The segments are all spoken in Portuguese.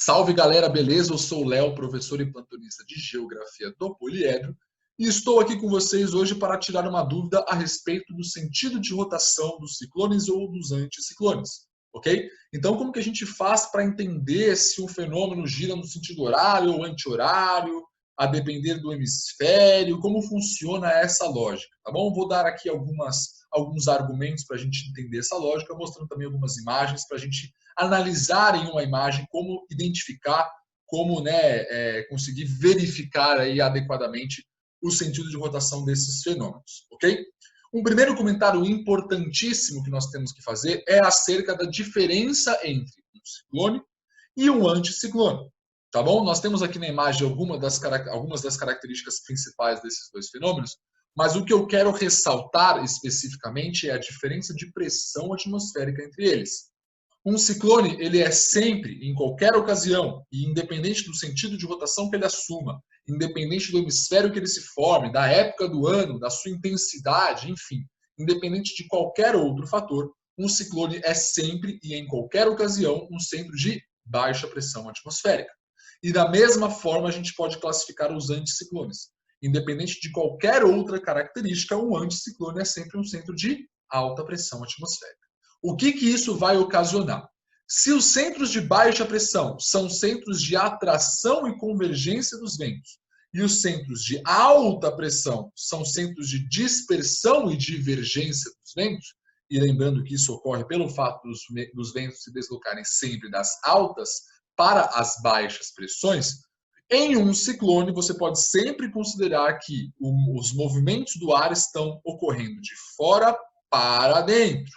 Salve galera, beleza? Eu sou o Léo, professor e plantonista de Geografia do Poliedro, e estou aqui com vocês hoje para tirar uma dúvida a respeito do sentido de rotação dos ciclones ou dos anticiclones, ok? Então, como que a gente faz para entender se um fenômeno gira no sentido horário ou anti-horário, a depender do hemisfério, como funciona essa lógica, tá bom? Vou dar aqui alguns argumentos para a gente entender essa lógica, mostrando também algumas imagens para a gente analisar em uma imagem como identificar, como conseguir verificar aí adequadamente o sentido de rotação desses fenômenos, ok? Um primeiro comentário importantíssimo que nós temos que fazer é acerca da diferença entre um ciclone e um anticiclone, tá bom? Nós temos aqui na imagem algumas das características principais desses dois fenômenos, mas o que eu quero ressaltar especificamente é a diferença de pressão atmosférica entre eles. Um ciclone, ele é sempre, em qualquer ocasião, e independente do sentido de rotação que ele assuma, independente do hemisfério que ele se forme, da época do ano, da sua intensidade, enfim, independente de qualquer outro fator, um ciclone é sempre e em qualquer ocasião um centro de baixa pressão atmosférica. E da mesma forma a gente pode classificar os anticiclones. Independente de qualquer outra característica, um anticiclone é sempre um centro de alta pressão atmosférica. O que isso vai ocasionar? Se os centros de baixa pressão são centros de atração e convergência dos ventos, e os centros de alta pressão são centros de dispersão e divergência dos ventos, e lembrando que isso ocorre pelo fato dos ventos se deslocarem sempre das altas para as baixas pressões, em um ciclone você pode sempre considerar que os movimentos do ar estão ocorrendo de fora para dentro.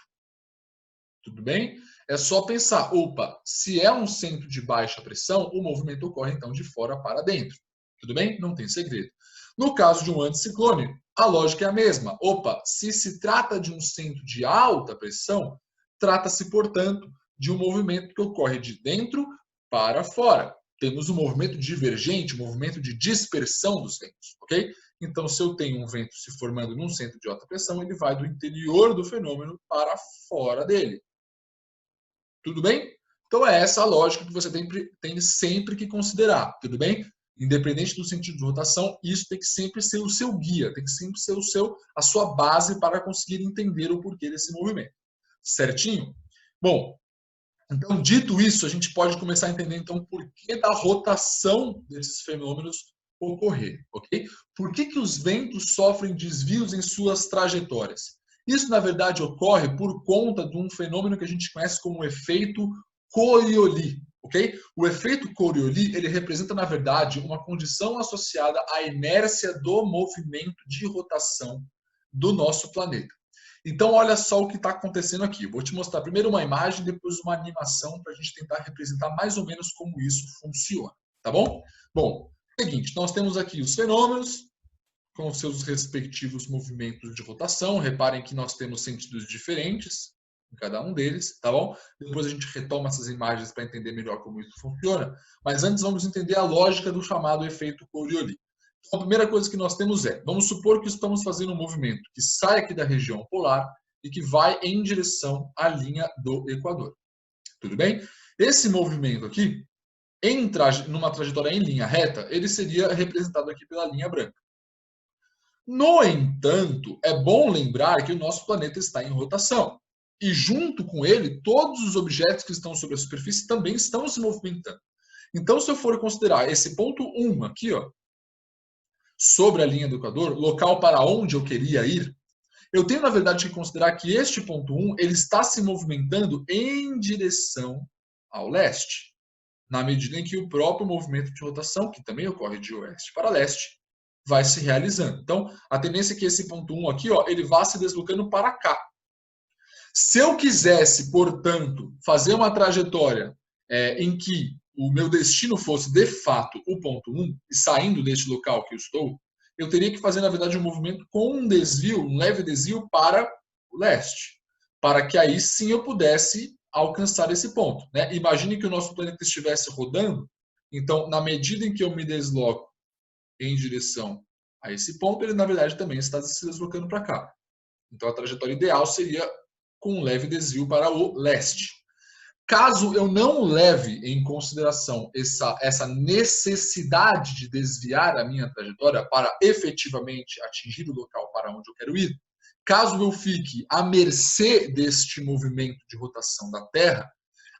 Tudo bem? É só pensar, opa, se é um centro de baixa pressão, o movimento ocorre então de fora para dentro. Tudo bem? Não tem segredo. No caso de um anticiclone, a lógica é a mesma. Opa, se trata de um centro de alta pressão, trata-se, portanto, de um movimento que ocorre de dentro para fora. Temos um movimento divergente, um movimento de dispersão dos ventos, ok? Então, se eu tenho um vento se formando num centro de alta pressão, ele vai do interior do fenômeno para fora dele. Tudo bem? Então é essa a lógica que você tem sempre que considerar, tudo bem? Independente do sentido de rotação, isso tem que sempre ser o seu guia, tem que sempre ser a sua base para conseguir entender o porquê desse movimento. Certinho? Bom, então dito isso, a gente pode começar a entender então o porquê da rotação desses fenômenos ocorrer, ok? Por que os ventos sofrem desvios em suas trajetórias? Isso, na verdade, ocorre por conta de um fenômeno que a gente conhece como efeito Coriolis, ok? O efeito Coriolis, ele representa, na verdade, uma condição associada à inércia do movimento de rotação do nosso planeta. Então, olha só o que está acontecendo aqui. Vou te mostrar primeiro uma imagem, depois uma animação, para a gente tentar representar mais ou menos como isso funciona, tá bom? Bom, seguinte, nós temos aqui os fenômenos, com seus respectivos movimentos de rotação. Reparem que nós temos sentidos diferentes em cada um deles, tá bom? Depois a gente retoma essas imagens para entender melhor como isso funciona. Mas antes vamos entender a lógica do chamado efeito Coriolis. Então, a primeira coisa que nós temos vamos supor que estamos fazendo um movimento que sai aqui da região polar e que vai em direção à linha do Equador. Tudo bem? Esse movimento aqui, numa trajetória em linha reta, ele seria representado aqui pela linha branca. No entanto, é bom lembrar que o nosso planeta está em rotação. E junto com ele, todos os objetos que estão sobre a superfície também estão se movimentando. Então, se eu for considerar esse ponto 1 aqui, ó, sobre a linha do Equador, local para onde eu queria ir, eu tenho, na verdade, que considerar que este ponto 1 ele está se movimentando em direção ao leste, na medida em que o próprio movimento de rotação, que também ocorre de oeste para leste, vai se realizando. Então, a tendência é que esse ponto 1 aqui, ó, ele vá se deslocando para cá. Se eu quisesse, portanto, fazer uma trajetória em que o meu destino fosse, de fato, o ponto 1, e saindo deste local que eu estou, eu teria que fazer, na verdade, um movimento com um desvio, um leve desvio para o leste, para que aí sim eu pudesse alcançar esse ponto, né? Imagine que o nosso planeta estivesse rodando, então, na medida em que eu me desloco em direção a esse ponto, ele na verdade também está se deslocando para cá. Então a trajetória ideal seria com um leve desvio para o leste. Caso eu não leve em consideração essa necessidade de desviar a minha trajetória para efetivamente atingir o local para onde eu quero ir, caso eu fique à mercê deste movimento de rotação da Terra,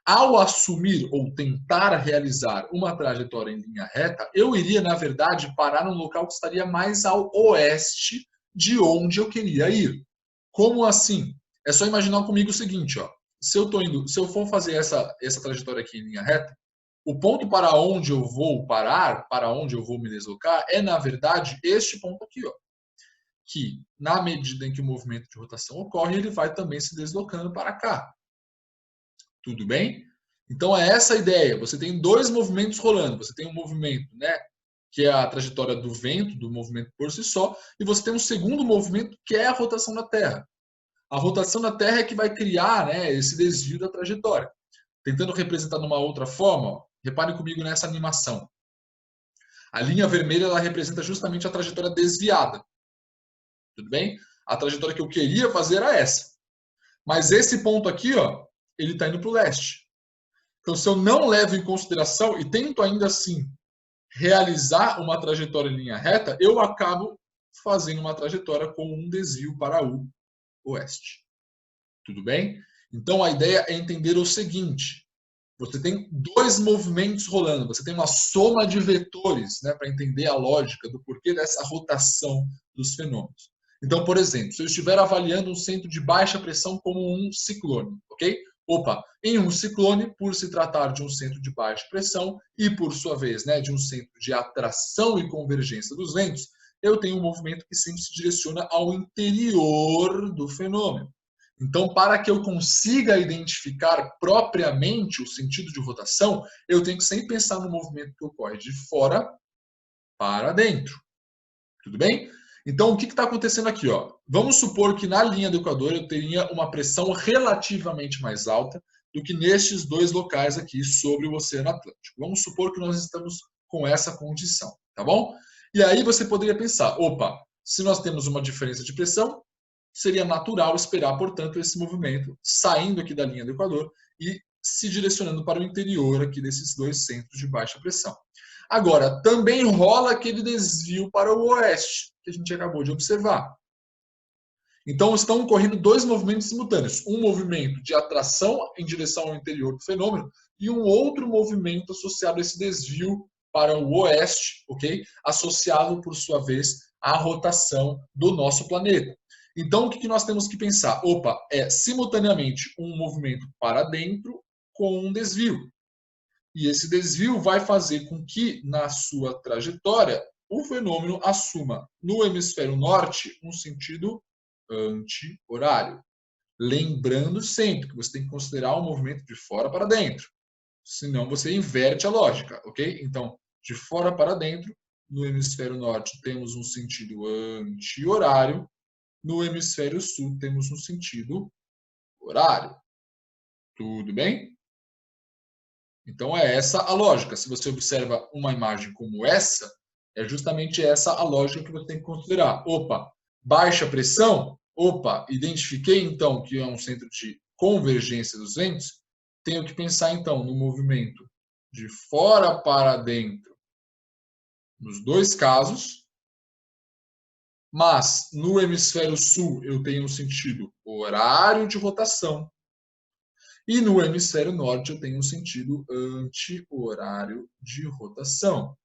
ao assumir ou tentar realizar uma trajetória em linha reta, eu iria, na verdade, parar num local que estaria mais ao oeste de onde eu queria ir. Como assim? É só imaginar comigo o seguinte, ó. Se eu for fazer essa trajetória aqui em linha reta, o ponto para onde eu vou parar, para onde eu vou me deslocar, é, na verdade, este ponto aqui, ó. Que, na medida em que o movimento de rotação ocorre, ele vai também se deslocando para cá. Tudo bem? Então é essa a ideia. Você tem dois movimentos rolando. Você tem um movimento, né, que é a trajetória do vento, do movimento por si só, e você tem um segundo movimento que é a rotação da Terra. A rotação da Terra é que vai criar, né, esse desvio da trajetória. Tentando representar de uma outra forma, ó, reparem comigo nessa animação. A linha vermelha ela representa justamente a trajetória desviada. Tudo bem? A trajetória que eu queria fazer era essa. Mas esse ponto aqui, ó, ele está indo para o leste. Então, se eu não levo em consideração e tento ainda assim realizar uma trajetória em linha reta, eu acabo fazendo uma trajetória com um desvio para o oeste. Tudo bem? Então, a ideia é entender o seguinte. Você tem dois movimentos rolando, você tem uma soma de vetores, né, para entender a lógica do porquê dessa rotação dos fenômenos. Então, por exemplo, se eu estiver avaliando um centro de baixa pressão como um ciclone, ok? Opa, em um ciclone, por se tratar de um centro de baixa pressão e, por sua vez, né, de um centro de atração e convergência dos ventos, eu tenho um movimento que sempre se direciona ao interior do fenômeno. Então, para que eu consiga identificar propriamente o sentido de rotação, eu tenho que sempre pensar no movimento que ocorre de fora para dentro. Tudo bem? Então, o que está acontecendo aqui? Ó? Vamos supor que na linha do Equador eu teria uma pressão relativamente mais alta do que nestes dois locais aqui sobre o Oceano Atlântico. Vamos supor que nós estamos com essa condição, tá bom? E aí você poderia pensar, opa, se nós temos uma diferença de pressão, seria natural esperar, portanto, esse movimento saindo aqui da linha do Equador e se direcionando para o interior aqui desses dois centros de baixa pressão. Agora, também rola aquele desvio para o oeste, que a gente acabou de observar. Então, estão ocorrendo dois movimentos simultâneos. Um movimento de atração em direção ao interior do fenômeno e um outro movimento associado a esse desvio para o oeste, ok? Associado, por sua vez, à rotação do nosso planeta. Então, o que nós temos que pensar? Opa, é simultaneamente um movimento para dentro com um desvio. E esse desvio vai fazer com que, na sua trajetória, o fenômeno assuma, no hemisfério norte, um sentido anti-horário. Lembrando sempre que você tem que considerar o movimento de fora para dentro. Senão você inverte a lógica, ok? Então, de fora para dentro, no hemisfério norte temos um sentido anti-horário, no hemisfério sul temos um sentido horário. Tudo bem? Então é essa a lógica. Se você observa uma imagem como essa, é justamente essa a lógica que você tem que considerar. Opa, baixa pressão? Opa, identifiquei então que é um centro de convergência dos ventos. Tenho que pensar então no movimento de fora para dentro nos dois casos. Mas no hemisfério sul eu tenho um sentido horário de rotação. E no hemisfério norte eu tenho um sentido anti-horário de rotação.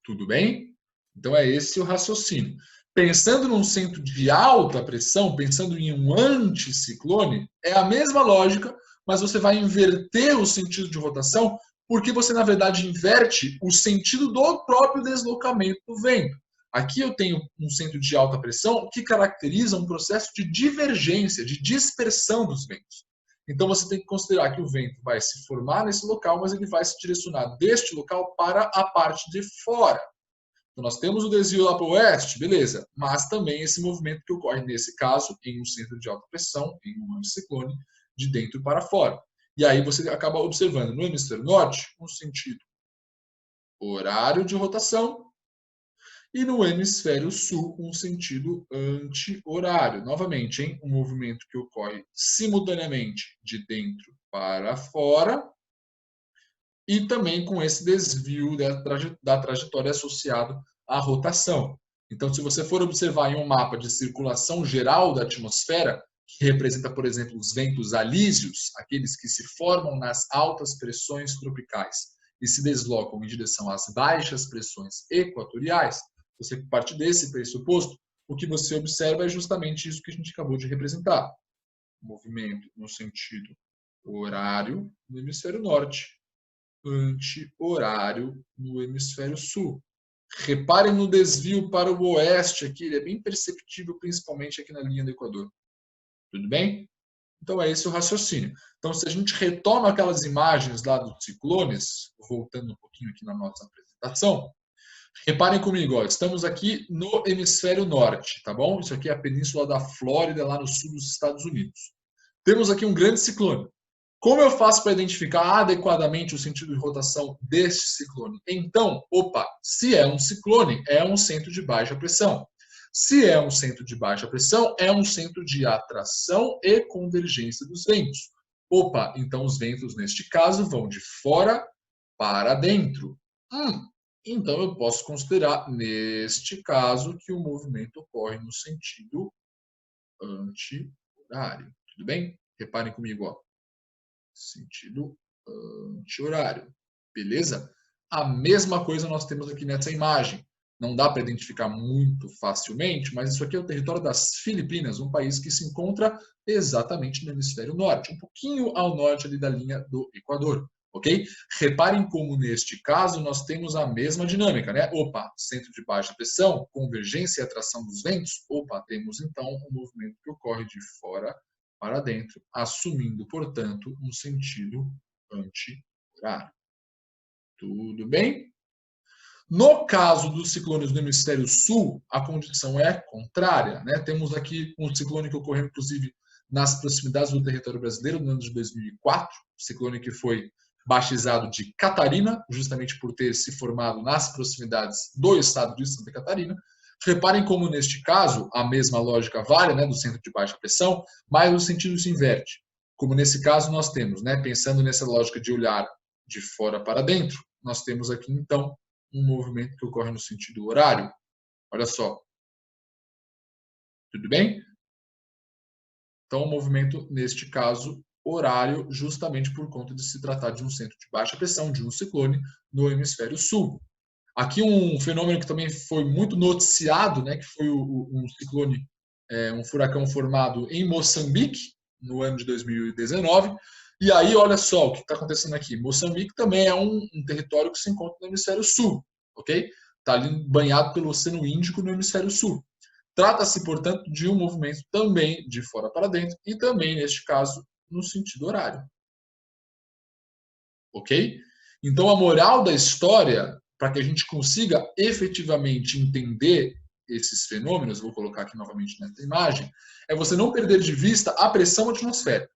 Tudo bem? Então é esse o raciocínio. Pensando num centro de alta pressão, pensando em um anticiclone, é a mesma lógica, mas você vai inverter o sentido de rotação, porque você, na verdade, inverte o sentido do próprio deslocamento do vento. Aqui eu tenho um centro de alta pressão que caracteriza um processo de divergência, de dispersão dos ventos. Então você tem que considerar que o vento vai se formar nesse local, mas ele vai se direcionar deste local para a parte de fora. Então nós temos o desvio lá para o oeste, beleza, mas também esse movimento que ocorre nesse caso em um centro de alta pressão, em um anticiclone, de dentro para fora. E aí você acaba observando no hemisfério norte um sentido horário de rotação e no hemisfério sul um sentido anti-horário. Novamente, hein? Um movimento que ocorre simultaneamente de dentro para fora e também com esse desvio da trajetória associado à rotação. Então, se você for observar em um mapa de circulação geral da atmosfera, que representa, por exemplo, os ventos alísios, aqueles que se formam nas altas pressões tropicais e se deslocam em direção às baixas pressões equatoriais, você parte desse pressuposto, o que você observa é justamente isso que a gente acabou de representar. Movimento no sentido horário no hemisfério norte, anti-horário no hemisfério sul. Reparem no desvio para o oeste aqui, ele é bem perceptível, principalmente aqui na linha do Equador. Tudo bem? Então é esse o raciocínio. Então, se a gente retoma aquelas imagens lá dos ciclones, voltando um pouquinho aqui na nossa apresentação, reparem comigo, ó, estamos aqui no hemisfério norte, tá bom? Isso aqui é a península da Flórida, lá no sul dos Estados Unidos. Temos aqui um grande ciclone. Como eu faço para identificar adequadamente o sentido de rotação deste ciclone? Então, se é um ciclone, é um centro de baixa pressão. Se é um centro de baixa pressão, é um centro de atração e convergência dos ventos. Então os ventos, neste caso, vão de fora para dentro. Então eu posso considerar, neste caso, que o movimento ocorre no sentido anti-horário. Tudo bem? Reparem comigo, ó. Sentido anti-horário. Beleza? A mesma coisa nós temos aqui nessa imagem. Não dá para identificar muito facilmente, mas isso aqui é o território das Filipinas, um país que se encontra exatamente no hemisfério norte, um pouquinho ao norte ali da linha do Equador, ok? Reparem como neste caso nós temos a mesma dinâmica, né? Centro de baixa pressão, convergência e atração dos ventos. Temos então um movimento que ocorre de fora para dentro, assumindo, portanto, um sentido anti-horário. Tudo bem? No caso dos ciclones do hemisfério sul, a condição é contrária, né? Temos aqui um ciclone que ocorreu, inclusive, nas proximidades do território brasileiro, no ano de 2004, ciclone que foi batizado de Catarina, justamente por ter se formado nas proximidades do estado de Santa Catarina. Reparem como, neste caso, a mesma lógica vale, né, do centro de baixa pressão, mas o sentido se inverte. Como nesse caso nós temos, né, pensando nessa lógica de olhar de fora para dentro, nós temos aqui, então, um movimento que ocorre no sentido horário. Olha só. Tudo bem? Então, um movimento, neste caso, horário, justamente por conta de se tratar de um centro de baixa pressão, de um ciclone no hemisfério sul. Aqui um fenômeno que também foi muito noticiado, né, que foi um ciclone, um furacão formado em Moçambique, no ano de 2019. E aí, olha só o que está acontecendo aqui. Moçambique também é um território que se encontra no hemisfério sul, ok? Está ali banhado pelo Oceano Índico no hemisfério sul. Trata-se, portanto, de um movimento também de fora para dentro e também, neste caso, no sentido horário. Ok? Então, a moral da história, para que a gente consiga efetivamente entender esses fenômenos, vou colocar aqui novamente nessa imagem, é você não perder de vista a pressão atmosférica.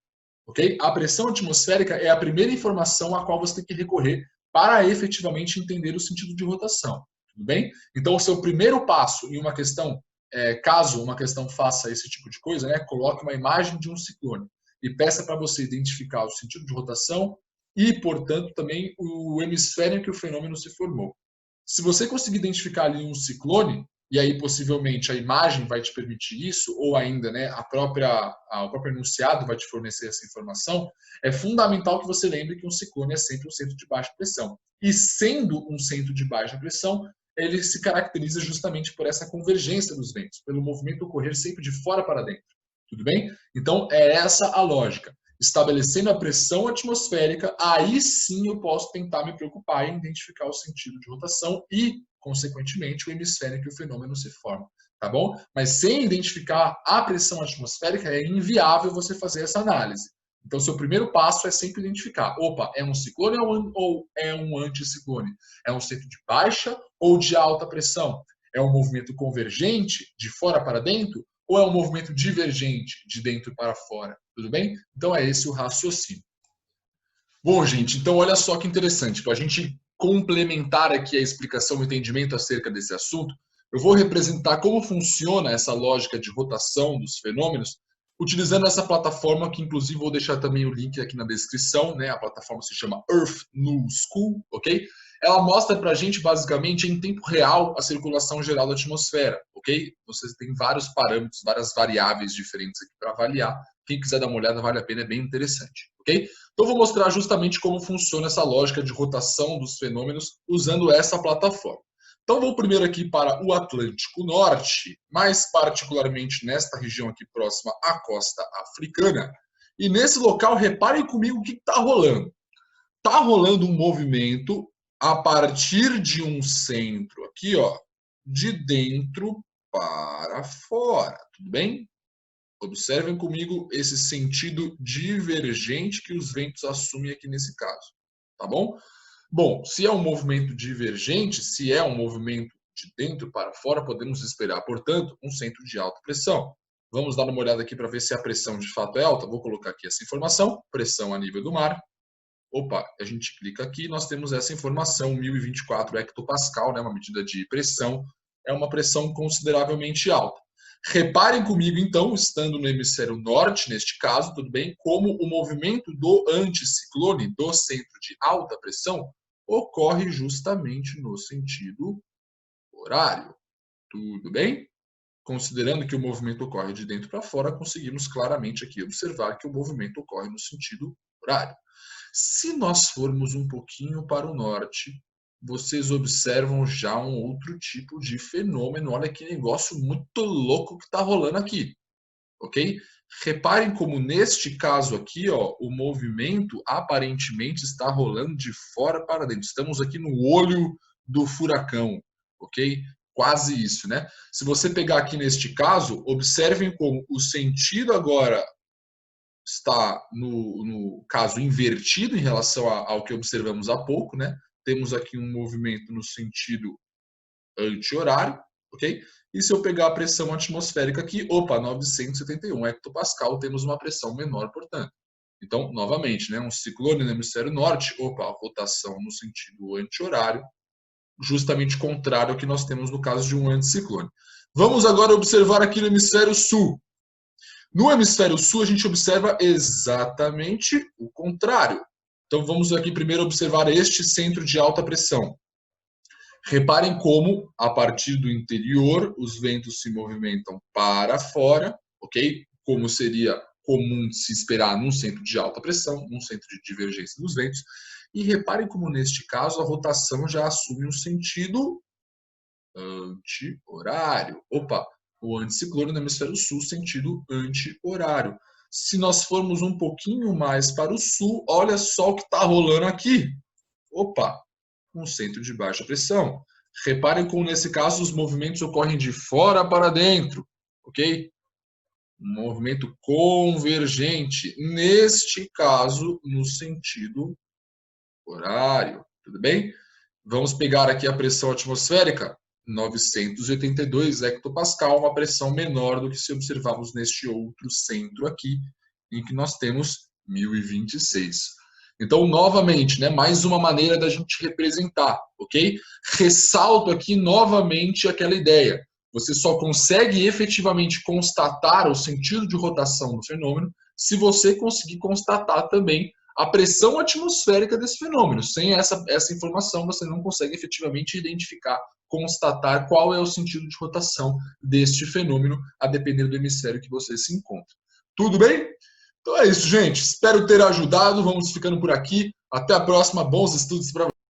Ok? A pressão atmosférica é a primeira informação a qual você tem que recorrer para efetivamente entender o sentido de rotação. Tudo bem? Então, o seu primeiro passo em uma questão, caso uma questão faça esse tipo de coisa, né, coloque uma imagem de um ciclone e peça para você identificar o sentido de rotação e, portanto, também o hemisfério em que o fenômeno se formou. Se você conseguir identificar ali um ciclone, e aí possivelmente a imagem vai te permitir isso, ou ainda, né, o próprio enunciado vai te fornecer essa informação, é fundamental que você lembre que um ciclone é sempre um centro de baixa pressão. E sendo um centro de baixa pressão, ele se caracteriza justamente por essa convergência dos ventos, pelo movimento ocorrer sempre de fora para dentro. Tudo bem? Então, é essa a lógica. Estabelecendo a pressão atmosférica, aí sim eu posso tentar me preocupar em identificar o sentido de rotação e, consequentemente, o hemisfério em que o fenômeno se forma, tá bom? Mas sem identificar a pressão atmosférica, é inviável você fazer essa análise. Então, seu primeiro passo é sempre identificar, é um ciclone ou é um anticiclone? É um centro de baixa ou de alta pressão? É um movimento convergente, de fora para dentro? Ou é um movimento divergente, de dentro para fora? Tudo bem? Então é esse o raciocínio. Bom, gente, então olha só que interessante. Para a gente complementar aqui a explicação e o entendimento acerca desse assunto, eu vou representar como funciona essa lógica de rotação dos fenômenos utilizando essa plataforma, que inclusive vou deixar também o link aqui na descrição, né? A plataforma se chama Earth New School, ok? Ela mostra para a gente, basicamente, em tempo real, a circulação geral da atmosfera, ok? Vocês têm vários parâmetros, várias variáveis diferentes aqui para avaliar. Quem quiser dar uma olhada, vale a pena, é bem interessante, ok? Então, vou mostrar justamente como funciona essa lógica de rotação dos fenômenos usando essa plataforma. Então, vou primeiro aqui para o Atlântico Norte, mais particularmente nesta região aqui próxima à costa africana. E nesse local, reparem comigo o que está rolando. Está rolando um movimento a partir de um centro aqui, ó, de dentro para fora, tudo bem? Observem comigo esse sentido divergente que os ventos assumem aqui nesse caso, tá bom? Bom, se é um movimento divergente, se é um movimento de dentro para fora, podemos esperar, portanto, um centro de alta pressão. Vamos dar uma olhada aqui para ver se a pressão de fato é alta. Vou colocar aqui essa informação, pressão a nível do mar. Opa, a gente clica aqui, nós temos essa informação, 1024 hectopascal, né, uma medida de pressão, é uma pressão consideravelmente alta. Reparem comigo, então, estando no hemisfério norte, neste caso, tudo bem, como o movimento do anticiclone, do centro de alta pressão, ocorre justamente no sentido horário. Tudo bem? Considerando que o movimento ocorre de dentro para fora, conseguimos claramente aqui observar que o movimento ocorre no sentido horário. Se nós formos um pouquinho para o norte, vocês observam já um outro tipo de fenômeno. Olha que negócio muito louco que está rolando aqui, ok? Reparem como neste caso aqui, ó, o movimento aparentemente está rolando de fora para dentro. Estamos aqui no olho do furacão, ok? Quase isso, né? Se você pegar aqui neste caso, observem como o sentido agora está no caso invertido em relação ao que observamos há pouco, né? Temos aqui um movimento no sentido anti-horário, ok? E se eu pegar a pressão atmosférica aqui, opa, 971 hectopascal, temos uma pressão menor, portanto. Então, novamente, né, um ciclone no hemisfério norte, opa, rotação no sentido anti-horário, justamente contrário ao que nós temos no caso de um anticiclone. Vamos agora observar aqui no hemisfério sul. No hemisfério sul, a gente observa exatamente o contrário. Então, vamos aqui primeiro observar este centro de alta pressão. Reparem como, a partir do interior, os ventos se movimentam para fora, ok? Como seria comum de se esperar num centro de alta pressão, num centro de divergência dos ventos. E reparem como, neste caso, a rotação já assume um sentido anti-horário. Opa, o anticiclone no hemisfério sul, sentido anti-horário. Se nós formos um pouquinho mais para o sul, olha só o que está rolando aqui. Opa, um centro de baixa pressão. Reparem como, nesse caso, os movimentos ocorrem de fora para dentro, ok? Um movimento convergente, neste caso, no sentido horário, tudo bem? Vamos pegar aqui a pressão atmosférica, 982 hectopascal, uma pressão menor do que se observarmos neste outro centro aqui, em que nós temos 1026. Então, novamente, né, mais uma maneira da gente representar, ok? Ressalto aqui novamente aquela ideia. Você só consegue efetivamente constatar o sentido de rotação do fenômeno se você conseguir constatar também a pressão atmosférica desse fenômeno. Sem essa informação, você não consegue efetivamente identificar, constatar qual é o sentido de rotação deste fenômeno, a depender do hemisfério que você se encontra. Tudo bem? Então é isso, gente. Espero ter ajudado. Vamos ficando por aqui. Até a próxima. Bons estudos para vocês.